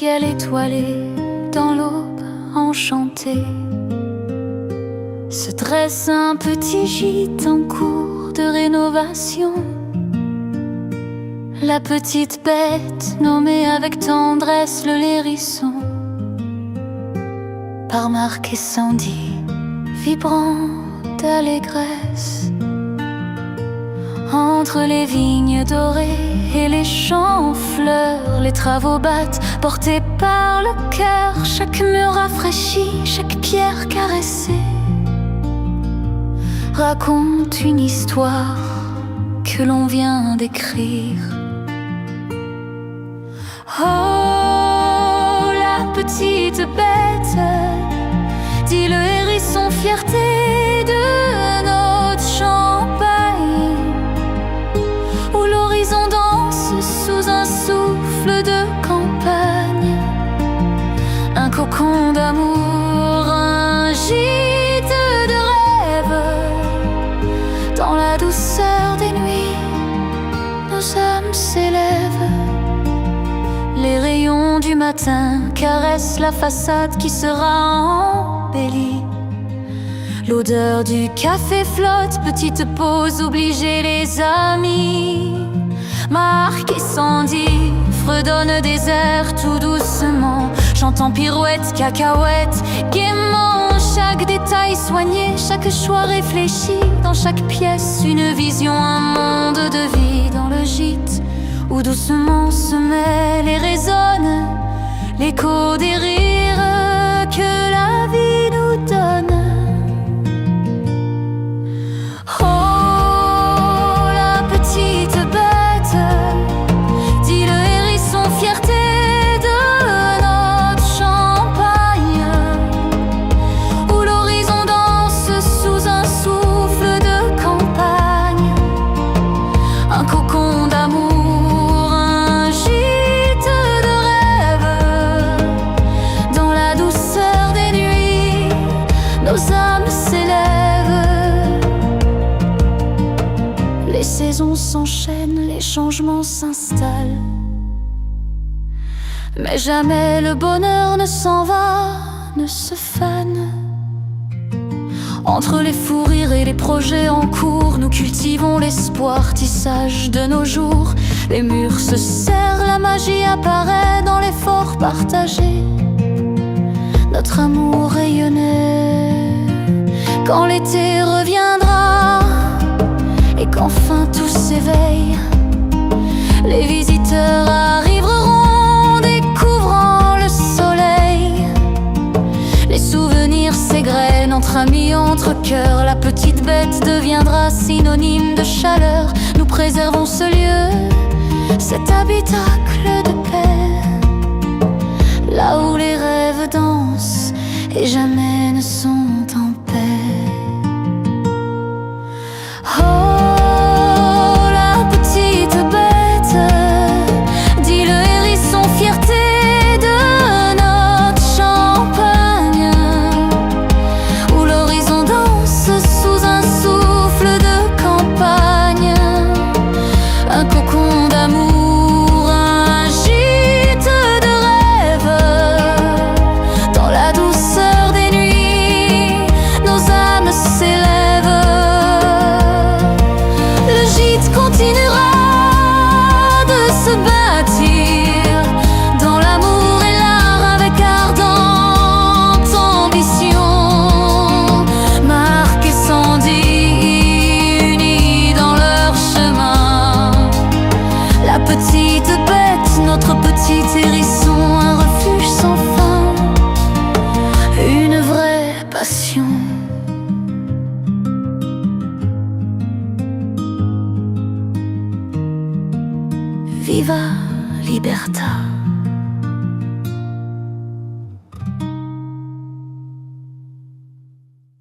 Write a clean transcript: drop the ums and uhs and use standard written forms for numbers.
ciel étoilé, dans l'aube enchantée, se dresse un petit gîte en cours de rénovation. La petite bête nommée avec tendresse le hérisson, par Marc et Sandy, vibrant d'allégresse. Entre les vignes dorées et les champs en fleurs, les travaux battent, portés par le cœur. Chaque mur rafraîchi, chaque pierre caressée raconte une histoire que l'on vient d'écrire. Oh, la petite bête, dit le hérisson, fierté de notre Champagne, où l'horizon danse sous un souffle de campagne. Un cocon d'amour, un gîte de rêve, dans la douceur des nuits, nos âmes s'élèvent. Les rayons du matin caressent la façade qui sera embellie. L'odeur du café flotte, petite pause obligée les amis. Marc et Sandy fredonnent des airs tout doucement, chantant pirouettes, cacahuètes, gaiement. Chaque détail soigné, chaque choix réfléchi, dans chaque pièce une vision, un monde de vie. Dans le gîte où doucement se mêle et résonne l'écho des rires que la vie nous donne. Oh, la petite bête, dit le hérisson, fierté de notre Champagne, où l'horizon danse sous un souffle de campagne. Un cocon d'amour, un gîte de rêve, dans la douceur des nuits, nos âmes s'élèvent. Les saisons s'enchaînent, les changements s'installent, mais jamais le bonheur ne s'en va, ne se fane. Entre les fous rires et les projets en cours, nous cultivons l'espoir, tissage de nos jours. Les murs se serrent, la magie apparaît dans l'effort partagé. Notre amour rayonnait quand l'été reviendra et qu'enfin tout s'éveille. Les visiteurs arriveront, découvrant le soleil. Les souvenirs s'égrènent entre amis, entre cœurs. La petite bête deviendra synonyme de chaleur. Nous préservons ce lieu, cet habitacle de paix, là où les rêves dansent et jamais ne sont en paix. Oh, la petite bête, dit le hérisson, fierté de notre Champagne, où l'horizon danse sous un souffle de campagne. Un cocon d'amour, un gîte de rêve, dans la douceur des nuits, nos âmes s'élèvent. Le gîte continuera de se bâtir dans l'amour et l'art, avec ardente ambition. Marc et Sandy unis dans leur chemin. La petite bête, notre petit hérisson, un refuge sans fin, une vraie passion. Viva Libertà.